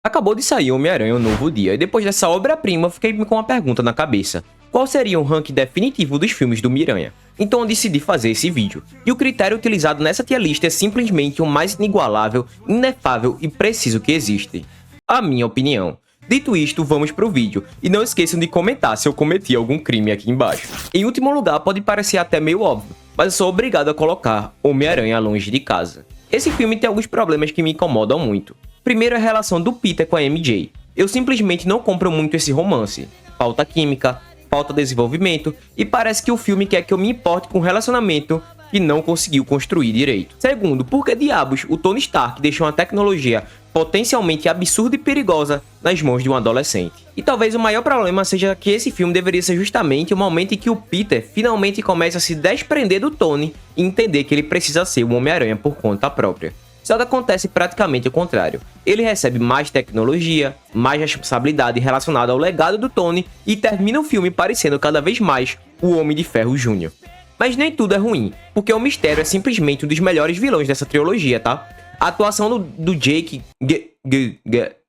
Acabou de sair Homem-Aranha Um Novo Dia, e depois dessa obra-prima eu fiquei com uma pergunta na cabeça. Qual seria o ranking definitivo dos filmes do Miranha? Então eu decidi fazer esse vídeo. E o critério utilizado nessa tier list é simplesmente o mais inigualável, inefável e preciso que existe. A minha opinião. Dito isto, vamos pro vídeo. E não esqueçam de comentar se eu cometi algum crime aqui embaixo. Em último lugar, pode parecer até meio óbvio, mas eu sou obrigado a colocar Homem-Aranha Longe de Casa. Esse filme tem alguns problemas que me incomodam muito. Primeiro é a relação do Peter com a MJ. Eu simplesmente não compro muito esse romance. Falta química, falta desenvolvimento, e parece que o filme quer que eu me importe com um relacionamento que não conseguiu construir direito. Segundo, por que diabos o Tony Stark deixou uma tecnologia potencialmente absurda e perigosa nas mãos de um adolescente? E talvez o maior problema seja que esse filme deveria ser justamente o momento em que o Peter finalmente começa a se desprender do Tony e entender que ele precisa ser um Homem-Aranha por conta própria. Só que acontece praticamente o contrário. Ele recebe mais tecnologia, mais responsabilidade relacionada ao legado do Tony e termina o filme parecendo cada vez mais o Homem de Ferro Jr. Mas nem tudo é ruim, porque o Mistério é simplesmente um dos melhores vilões dessa trilogia, tá? A atuação do Jake...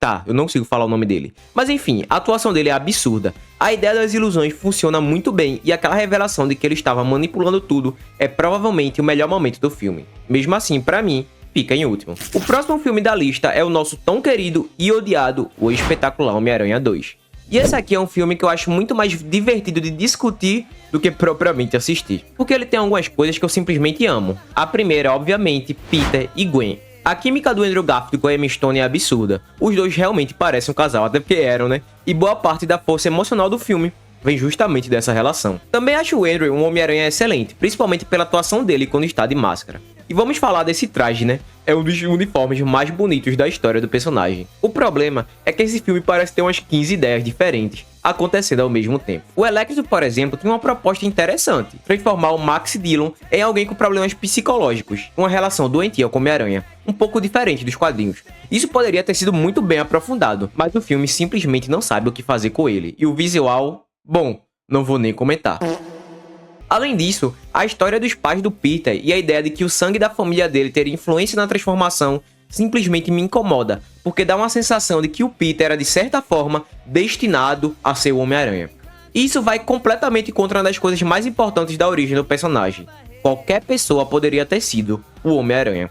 Tá, eu não consigo falar o nome dele. Mas enfim, a atuação dele é absurda. A ideia das ilusões funciona muito bem e aquela revelação de que ele estava manipulando tudo é provavelmente o melhor momento do filme. Mesmo assim, pra mim, fica em último. O próximo filme da lista é o nosso tão querido e odiado O Espetacular Homem-Aranha 2. E esse aqui é um filme que eu acho muito mais divertido de discutir do que propriamente assistir. Porque ele tem algumas coisas que eu simplesmente amo. A primeira, obviamente, Peter e Gwen. A química do Andrew Garfield com a Emma Stone é absurda. Os dois realmente parecem um casal, até porque eram, né? E boa parte da força emocional do filme vem justamente dessa relação. Também acho o Andrew um Homem-Aranha excelente, principalmente pela atuação dele quando está de máscara. E vamos falar desse traje, né? É um dos uniformes mais bonitos da história do personagem. O problema é que esse filme parece ter umas 15 ideias diferentes acontecendo ao mesmo tempo. O Electro, por exemplo, tem uma proposta interessante: transformar o Max Dillon em alguém com problemas psicológicos, uma relação doentia com Homem-Aranha, um pouco diferente dos quadrinhos. Isso poderia ter sido muito bem aprofundado, mas o filme simplesmente não sabe o que fazer com ele. E o visual, bom, não vou nem comentar. Além disso, a história dos pais do Peter e a ideia de que o sangue da família dele teria influência na transformação simplesmente me incomoda, porque dá uma sensação de que o Peter era de certa forma destinado a ser o Homem-Aranha. E isso vai completamente contra uma das coisas mais importantes da origem do personagem. Qualquer pessoa poderia ter sido o Homem-Aranha.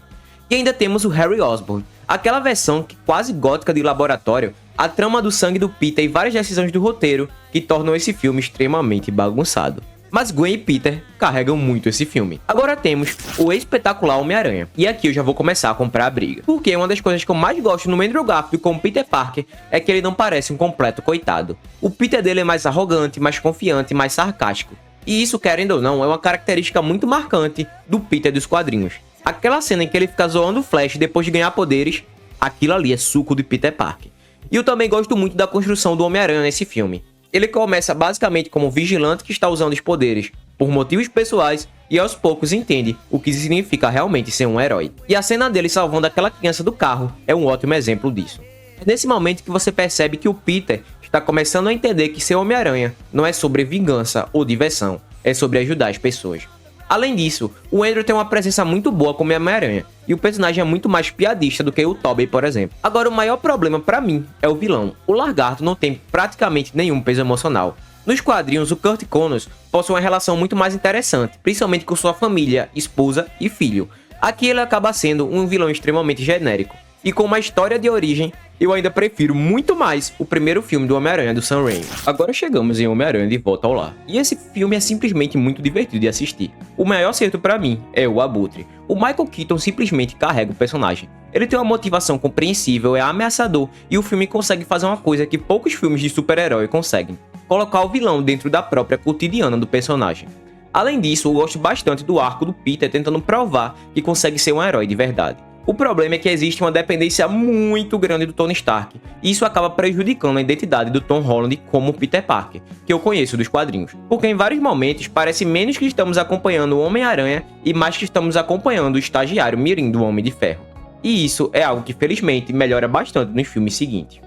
E ainda temos o Harry Osborn, aquela versão que quase gótica de laboratório, a trama do sangue do Peter e várias decisões do roteiro que tornam esse filme extremamente bagunçado. Mas Gwen e Peter carregam muito esse filme. Agora temos o espetacular Homem-Aranha. E aqui eu já vou começar a comprar a briga. Porque uma das coisas que eu mais gosto no Andrew Garfield como Peter Parker é que ele não parece um completo coitado. O Peter dele é mais arrogante, mais confiante, mais sarcástico. E isso, querendo ou não, é uma característica muito marcante do Peter dos quadrinhos. Aquela cena em que ele fica zoando o Flash depois de ganhar poderes, aquilo ali é suco de Peter Parker. E eu também gosto muito da construção do Homem-Aranha nesse filme. Ele começa basicamente como um vigilante que está usando os poderes por motivos pessoais e aos poucos entende o que significa realmente ser um herói. E a cena dele salvando aquela criança do carro é um ótimo exemplo disso. É nesse momento que você percebe que o Peter está começando a entender que ser Homem-Aranha não é sobre vingança ou diversão, é sobre ajudar as pessoas. Além disso, o Andrew tem uma presença muito boa como Homem-Aranha, e o personagem é muito mais piadista do que o Tobey, por exemplo. Agora, o maior problema pra mim é o vilão. O Lagarto não tem praticamente nenhum peso emocional. Nos quadrinhos, o Kurt Connors possui uma relação muito mais interessante, principalmente com sua família, esposa e filho. Aqui ele acaba sendo um vilão extremamente genérico. E com uma história de origem, eu ainda prefiro muito mais o primeiro filme do Homem-Aranha do Sam Raimi. Agora chegamos em Homem-Aranha de Volta ao Lar. E esse filme é simplesmente muito divertido de assistir. O maior acerto pra mim é o Abutre. O Michael Keaton simplesmente carrega o personagem. Ele tem uma motivação compreensível, é ameaçador, e o filme consegue fazer uma coisa que poucos filmes de super-herói conseguem: colocar o vilão dentro da própria cotidiana do personagem. Além disso, eu gosto bastante do arco do Peter tentando provar que consegue ser um herói de verdade. O problema é que existe uma dependência muito grande do Tony Stark, e isso acaba prejudicando a identidade do Tom Holland como Peter Parker, que eu conheço dos quadrinhos. Porque em vários momentos parece menos que estamos acompanhando o Homem-Aranha e mais que estamos acompanhando o estagiário mirim do Homem de Ferro. E isso é algo que felizmente melhora bastante nos filmes seguintes.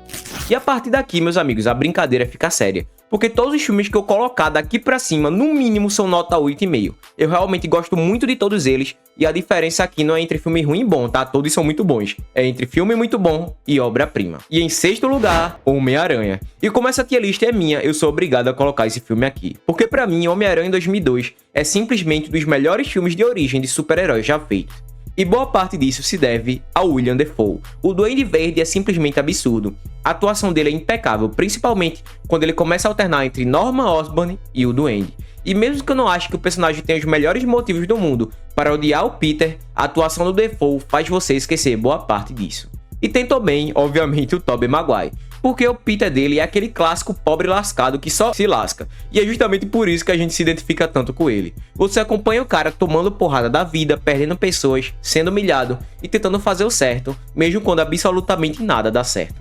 E a partir daqui, meus amigos, a brincadeira fica séria. Porque todos os filmes que eu colocar daqui pra cima, no mínimo, são nota 8,5. Eu realmente gosto muito de todos eles, E a diferença aqui não é entre filme ruim e bom, tá? Todos são muito bons. É entre filme muito bom e obra-prima. E em sexto lugar, Homem-Aranha. E como essa tier list é minha, eu sou obrigado a colocar esse filme aqui. Porque pra mim, Homem-Aranha em 2002 é simplesmente um dos melhores filmes de origem de super-heróis já feitos. E boa parte disso se deve ao William Dafoe. O Duende Verde é simplesmente absurdo. A atuação dele é impecável, principalmente quando ele começa a alternar entre Norman Osborn e o Duende. E mesmo que eu não ache que o personagem tenha os melhores motivos do mundo para odiar o Peter, a atuação do Dafoe faz você esquecer boa parte disso. E tem também, obviamente, o Tobey Maguire, porque o Peter dele é aquele clássico pobre lascado que só se lasca, e é justamente por isso que a gente se identifica tanto com ele. Você acompanha o cara tomando porrada da vida, perdendo pessoas, sendo humilhado e tentando fazer o certo, mesmo quando absolutamente nada dá certo.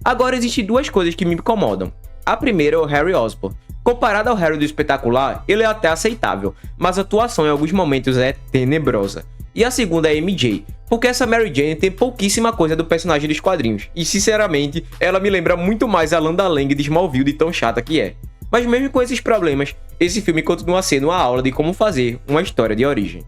Agora existem duas coisas que me incomodam. A primeira é o Harry Osborn. Comparado ao Harry do Espetacular, ele é até aceitável, mas a atuação em alguns momentos é tenebrosa. E a segunda é a MJ, porque essa Mary Jane tem pouquíssima coisa do personagem dos quadrinhos, e sinceramente, ela me lembra muito mais a Landa Lang de Smallville de tão chata que é. Mas mesmo com esses problemas, esse filme continua sendo uma aula de como fazer uma história de origem.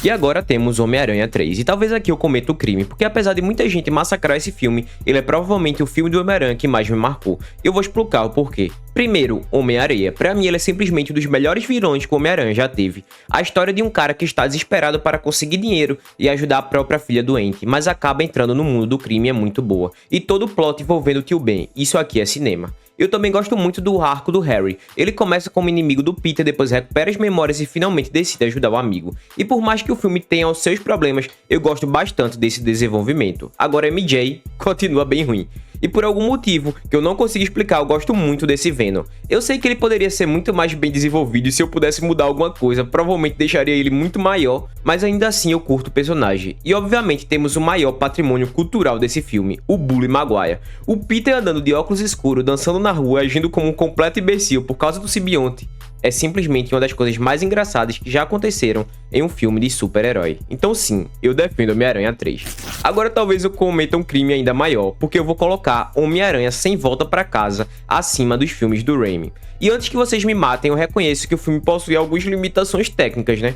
E agora temos Homem-Aranha 3, e talvez aqui eu cometa o crime, porque apesar de muita gente massacrar esse filme, ele é provavelmente o filme do Homem-Aranha que mais me marcou. Eu vou explicar o porquê. Primeiro, Homem-Aranha. Pra mim ele é simplesmente um dos melhores vilões que o Homem-Aranha já teve. A história de um cara que está desesperado para conseguir dinheiro e ajudar a própria filha doente, mas acaba entrando no mundo do crime é muito boa. E todo o plot envolvendo o Tio Ben, isso aqui é cinema. Eu também gosto muito do arco do Harry. Ele começa como inimigo do Peter, depois recupera as memórias e finalmente decide ajudar o amigo. E por mais que o filme tenha os seus problemas, eu gosto bastante desse desenvolvimento. Agora MJ continua bem ruim. E por algum motivo que eu não consigo explicar, eu gosto muito desse Venom. Eu sei que ele poderia ser muito mais bem desenvolvido e se eu pudesse mudar alguma coisa, provavelmente deixaria ele muito maior, mas ainda assim eu curto o personagem. E obviamente temos o maior patrimônio cultural desse filme, o Bully Maguire. O Peter andando de óculos escuros, dançando na rua, agindo como um completo imbecil por causa do simbionte, é simplesmente uma das coisas mais engraçadas que já aconteceram em um filme de super-herói. Então sim, eu defendo Homem-Aranha 3. Agora talvez eu cometa um crime ainda maior, porque eu vou colocar Homem-Aranha Sem Volta Pra Casa acima dos filmes do Raimi. E antes que vocês me matem, eu reconheço que o filme possui algumas limitações técnicas, né?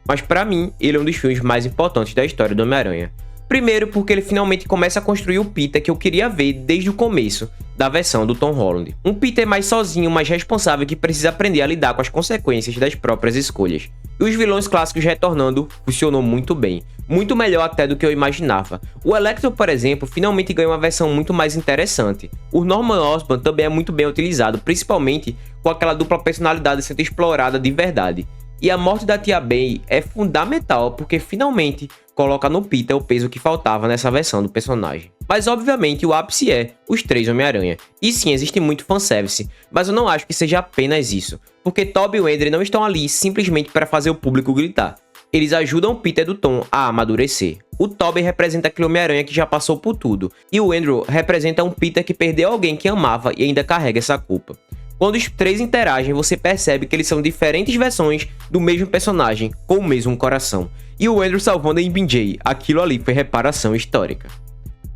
Mas pra mim, ele é um dos filmes mais importantes da história do Homem-Aranha. Primeiro porque ele finalmente começa a construir o Peter que eu queria ver desde o começo da versão do Tom Holland. Um Peter mais sozinho, mais responsável que precisa aprender a lidar com as consequências das próprias escolhas. E os vilões clássicos retornando funcionou muito bem. Muito melhor até do que eu imaginava. O Electro, por exemplo, finalmente ganhou uma versão muito mais interessante. O Norman Osborn também é muito bem utilizado, principalmente com aquela dupla personalidade sendo explorada de verdade. E a morte da Tia May é fundamental porque finalmente coloca no Peter o peso que faltava nessa versão do personagem. Mas obviamente o ápice é os 3 Homem-Aranha. E sim, existe muito fanservice, mas eu não acho que seja apenas isso, porque Tobey e o Andrew não estão ali simplesmente para fazer o público gritar. Eles ajudam o Peter do Tom a amadurecer. O Tobey representa aquele Homem-Aranha que já passou por tudo, e o Andrew representa um Peter que perdeu alguém que amava e ainda carrega essa culpa. Quando os 3 interagem, você percebe que eles são diferentes versões do mesmo personagem, com o mesmo coração. E o Andrew salvando a MJ, aquilo ali foi reparação histórica.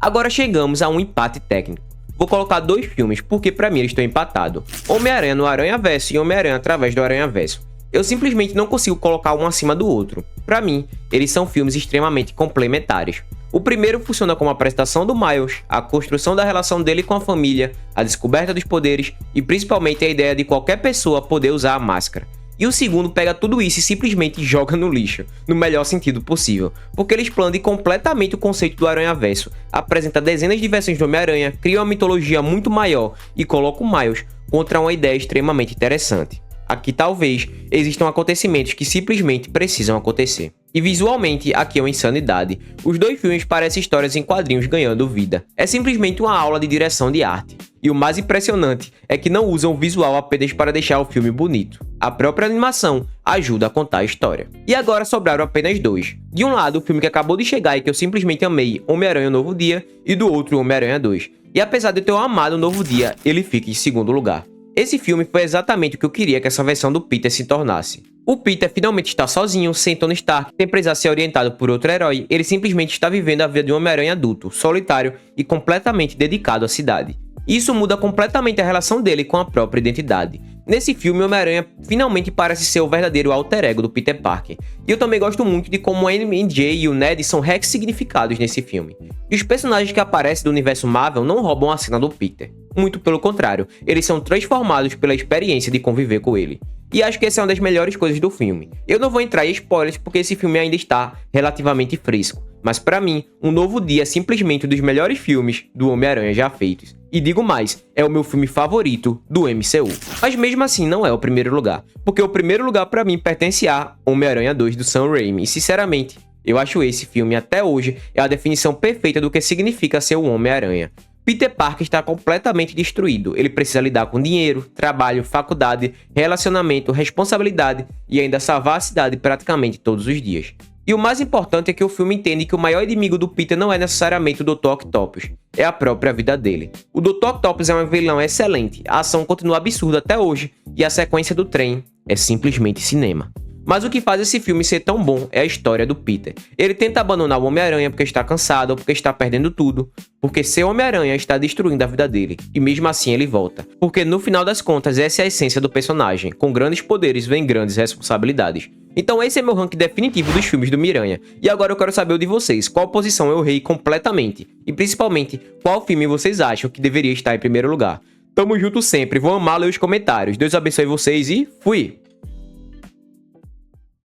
Agora chegamos a um empate técnico. Vou colocar 2 filmes, porque pra mim eles estão empatados. Homem-Aranha no Aranhaverso e Homem-Aranha através do Aranhaverso. Eu simplesmente não consigo colocar um acima do outro. Pra mim, eles são filmes extremamente complementares. O primeiro funciona como a apresentação do Miles, a construção da relação dele com a família, a descoberta dos poderes e principalmente a ideia de qualquer pessoa poder usar a máscara. E o segundo pega tudo isso e simplesmente joga no lixo, no melhor sentido possível, porque ele expande completamente o conceito do Aranhaverso, apresenta dezenas de versões do Homem-Aranha, cria uma mitologia muito maior e coloca o Miles contra uma ideia extremamente interessante. Aqui talvez existam acontecimentos que simplesmente precisam acontecer. E visualmente, aqui é uma insanidade. Os 2 filmes parecem histórias em quadrinhos ganhando vida. É simplesmente uma aula de direção de arte. E o mais impressionante é que não usam o visual apenas para deixar o filme bonito. A própria animação ajuda a contar a história. E agora sobraram apenas 2. De um lado, o filme que acabou de chegar e que eu simplesmente amei, Homem-Aranha Novo Dia, e do outro, Homem-Aranha 2. E apesar de eu ter amado o Novo Dia, ele fica em segundo lugar. Esse filme foi exatamente o que eu queria que essa versão do Peter se tornasse. O Peter finalmente está sozinho, sem Tony Stark, sem precisar ser orientado por outro herói, ele simplesmente está vivendo a vida de um Homem-Aranha adulto, solitário e completamente dedicado à cidade. Isso muda completamente a relação dele com a própria identidade. Nesse filme, o Homem-Aranha finalmente parece ser o verdadeiro alter ego do Peter Parker. E eu também gosto muito de como a MJ e o Ned são ressignificados nesse filme. E os personagens que aparecem do universo Marvel não roubam a cena do Peter. Muito pelo contrário, eles são transformados pela experiência de conviver com ele. E acho que essa é uma das melhores coisas do filme. Eu não vou entrar em spoilers porque esse filme ainda está relativamente fresco. Mas pra mim, Um Novo Dia é simplesmente um dos melhores filmes do Homem-Aranha já feitos. E digo mais, é o meu filme favorito do MCU. Mas mesmo assim não é o primeiro lugar, porque o primeiro lugar pra mim pertence a Homem-Aranha 2 do Sam Raimi. E sinceramente, eu acho esse filme até hoje é a definição perfeita do que significa ser o Homem-Aranha. Peter Parker está completamente destruído. Ele precisa lidar com dinheiro, trabalho, faculdade, relacionamento, responsabilidade e ainda salvar a cidade praticamente todos os dias. E o mais importante é que o filme entende que o maior inimigo do Peter não é necessariamente o Dr. Octopus, é a própria vida dele. O Dr. Octopus é um vilão excelente, a ação continua absurda até hoje e a sequência do trem é simplesmente cinema. Mas o que faz esse filme ser tão bom é a história do Peter. Ele tenta abandonar o Homem-Aranha porque está cansado ou porque está perdendo tudo, porque ser Homem-Aranha está destruindo a vida dele, e mesmo assim ele volta. Porque no final das contas essa é a essência do personagem, com grandes poderes vem grandes responsabilidades. Então esse é meu ranking definitivo dos filmes do Miranha. E agora eu quero saber o de vocês, qual posição eu errei completamente, e principalmente, qual filme vocês acham que deveria estar em primeiro lugar. Tamo junto sempre, vou amar ler os comentários, Deus abençoe vocês e fui!